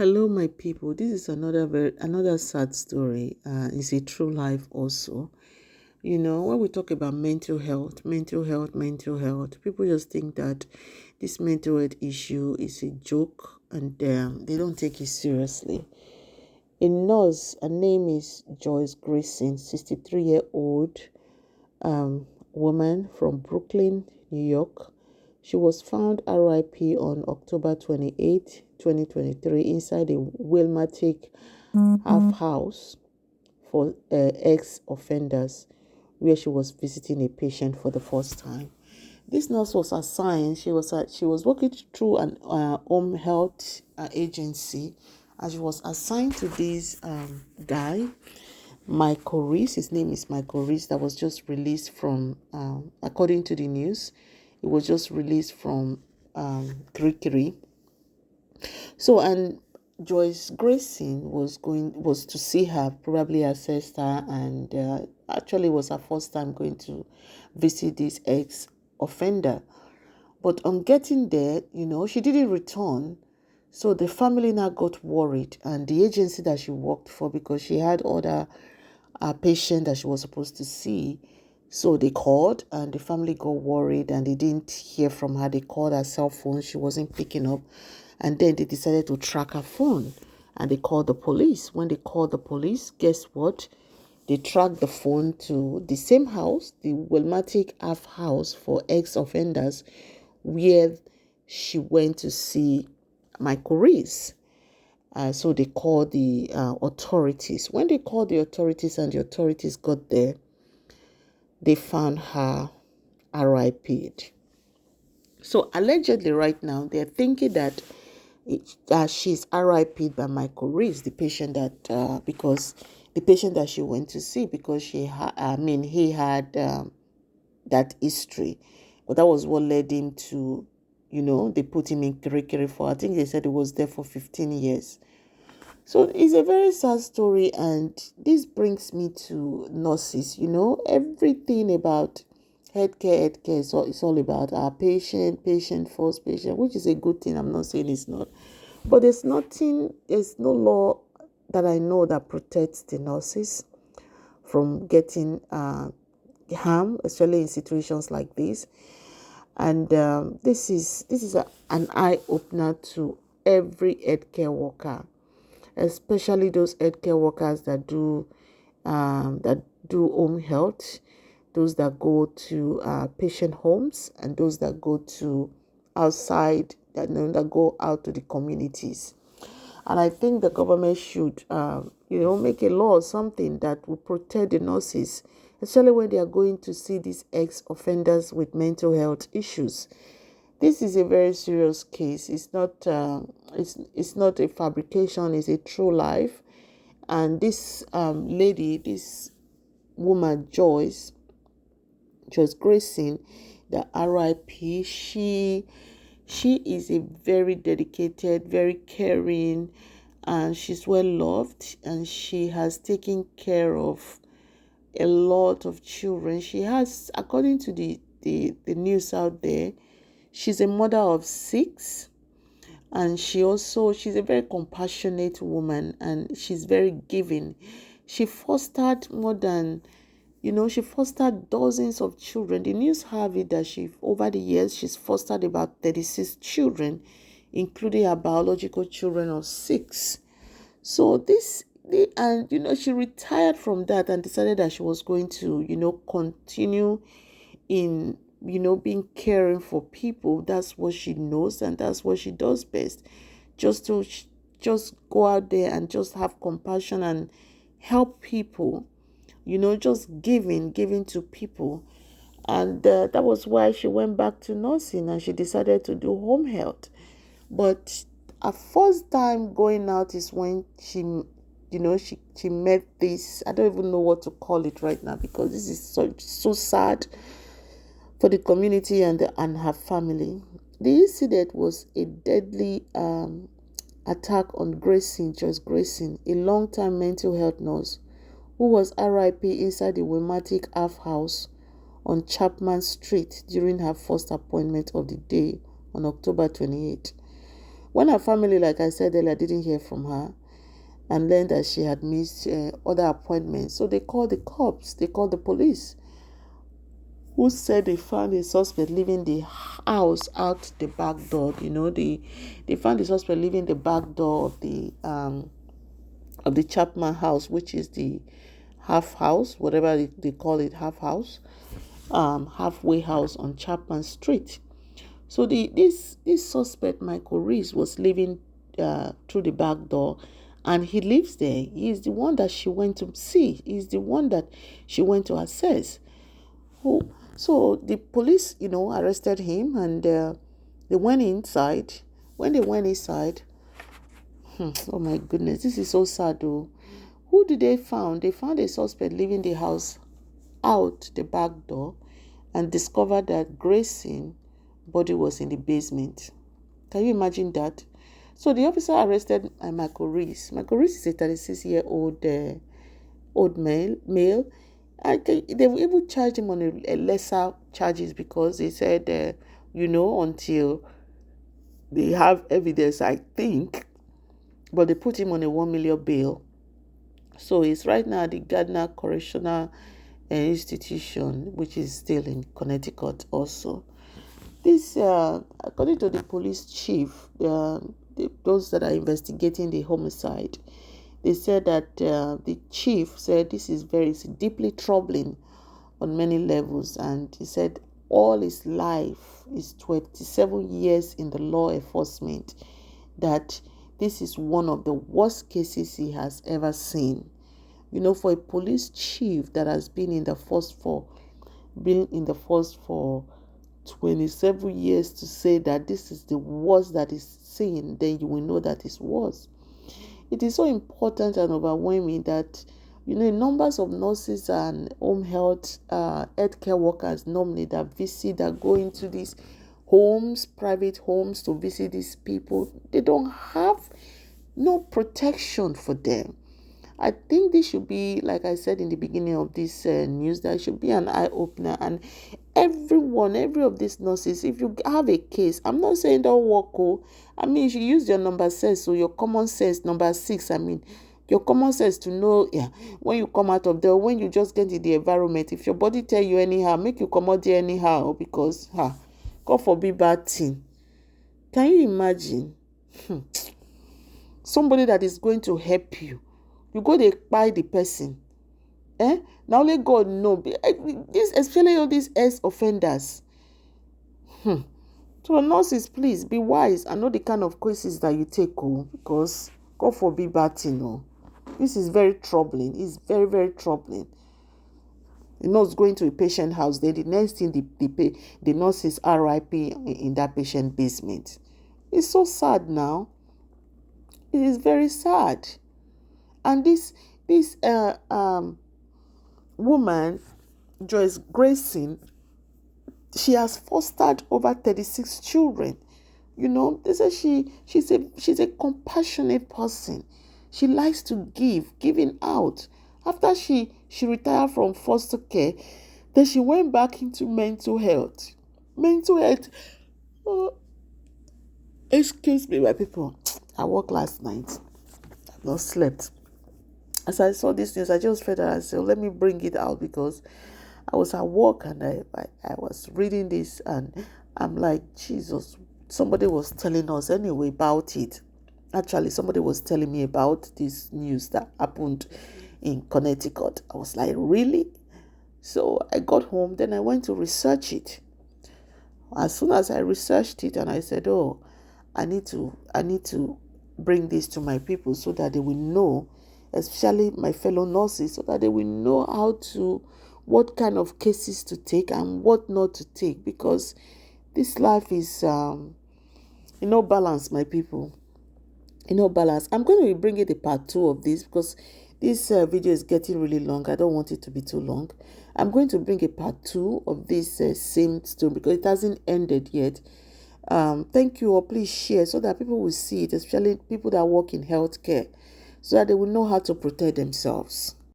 Hello, my people. This is another sad story. It's a true life also. When we talk about mental health, people just think that this mental health issue is a joke and they don't take it seriously. A nurse, her name is Joyce Grayson, 63-year-old woman from Brooklyn, New York. She was found RIP on October 28, 2023, inside a Wilmatic half house for ex-offenders, where she was visiting a patient for the first time. This nurse was assigned. She was working through an home health agency, and she was assigned to this guy, Michael Reese. His name is Michael Reese. That was just released from, according to the news, it was just released from Kirikiri. So, and Joyce Grayson was to see her, probably assessed her, and actually was her first time going to visit this ex-offender. But on getting there, she didn't return. So the family now got worried, and the agency that she worked for, because she had other patient that she was supposed to see. So they called, and the family got worried, and they didn't hear from her. They called her cell phone. She wasn't picking up. And then they decided to track her phone, and they called the police. When they called the police, guess what? They tracked the phone to the same house, the Wilmatic half house for ex-offenders, where she went to see Michael Reese. So they called the authorities. When they called the authorities and the authorities got there, they found her RIP'd. So allegedly right now, they're thinking that she's RIP'd by Michael Reese, the patient that, because the patient that she went to see, because he had that history. But that was what led him to, they put him in Kirikiri for, I think they said he was there for 15 years. So it's a very sad story, and this brings me to nurses. Everything about healthcare, it's all about our patient first, which is a good thing. I'm not saying it's not. But there's no law that I know that protects the nurses from getting harm, especially in situations like this. And this is an eye-opener to every healthcare worker, especially those healthcare workers that do home health, those that go to patient homes, and those that go to outside, that go out to the communities. And I think the government should, make a law or something that will protect the nurses, especially when they are going to see these ex-offenders with mental health issues. This is a very serious case. It's not it's not a fabrication. It's a true life. And this lady, this woman, Joyce Grayson, the RIP, she is a very dedicated, very caring, and she's well loved, and she has taken care of a lot of children. She has, according to the news out there, she's a mother of 6, and she's a very compassionate woman, and she's very giving. She fostered she fostered dozens of children. The news have it that over the years, she's fostered about 36 children, including her biological children of 6. So she retired from that and decided that she was going to, continue in, being caring for people. That's what she knows, and that's what she does best. Just go out there and just have compassion and help people, just giving to people. And that was why she went back to nursing, and she decided to do home health. But her first time going out is when she met this, I don't even know what to call it right now, because this is so sad for the community and her family. The incident was a deadly attack on Joyce Grayson, a long-time mental health nurse who was RIP inside the Wilmatic half house on Chapman Street during her first appointment of the day on October 28. When her family, like I said earlier, didn't hear from her and learned that she had missed other appointments, so they called the cops, they called the police, who said they found a suspect leaving the house out the back door. They found the suspect leaving the back door of the Chapman house, which is the half house, whatever they call it, half house, halfway house on Chapman Street. So this suspect, Michael Reese, was living through the back door, and he lives there. He is the one that she went to see. He's the one that she went to assess. So the police, arrested him, and they went inside. When they went inside, oh my goodness, this is so sad though. Who did they found? They found a suspect leaving the house out the back door and discovered that Grace's body was in the basement. Can you imagine that? So the officer arrested Michael Reese. Michael Reese is a 36-year-old male. They were able to charge him on a lesser charges because they said, until they have evidence, I think. But they put him on a 1 million bail. So he's right now at the Gardner Correctional Institution, which is still in Connecticut also. This, according to the police chief, those that are investigating the homicide, they said that the chief said this is deeply troubling on many levels, and he said all his life is 27 years in the law enforcement, that this is one of the worst cases he has ever seen. For a police chief that has been in the force for 27 years to say that this is the worst that is seen, then you will know that it's worse. It is so important and overwhelming that numbers of nurses and home healthcare workers normally that go into these homes, private homes, to visit these people, they don't have no protection for them. I think this should be, like I said in the beginning of this news, that should be an eye-opener. And every of these nurses, if you have a case, I'm not saying don't work, you should use your number 6, so your common sense, number 6, your common sense to know, when you come out of there, when you just get in the environment, if your body tell you anyhow, make you come out there anyhow, because, God forbid bad thing. Can you imagine? Somebody that is going to help you, you go to buy the person. Now only God know. Especially all these ex-offenders. So nurses, please be wise and know the kind of cases that you take, because God forbid bad thing. This is very troubling. It's very, very troubling. The nurse going to a patient house, then the next thing the nurse is RIP in that patient basement. It's so sad now. It is very sad. And this woman, Joyce Grayson, she has fostered over 36 children. They say she's a compassionate person. She likes to giving out. After she retired from foster care, then she went back into mental health. Excuse me, my people. I worked last night. I've not slept. As I saw this news, I just felt that I said, let me bring it out, because I was at work and I was reading this, and I'm like, Jesus, somebody was telling us anyway about it. Actually, somebody was telling me about this news that happened in Connecticut. I was like, really? So I got home, then I went to research it. As soon as I researched it, and I said, I need to bring this to my people so that they will know, especially my fellow nurses, so that they will know what kind of cases to take and what not to take, because this life is balance, my people. Balance. I'm going to be bringing the part 2 of this, because this video is getting really long. I don't want it to be too long. I'm going to bring a part 2 of this same story, because it hasn't ended yet. Thank you all. Please share so that people will see it, especially people that work in healthcare, so that they will know how to protect themselves.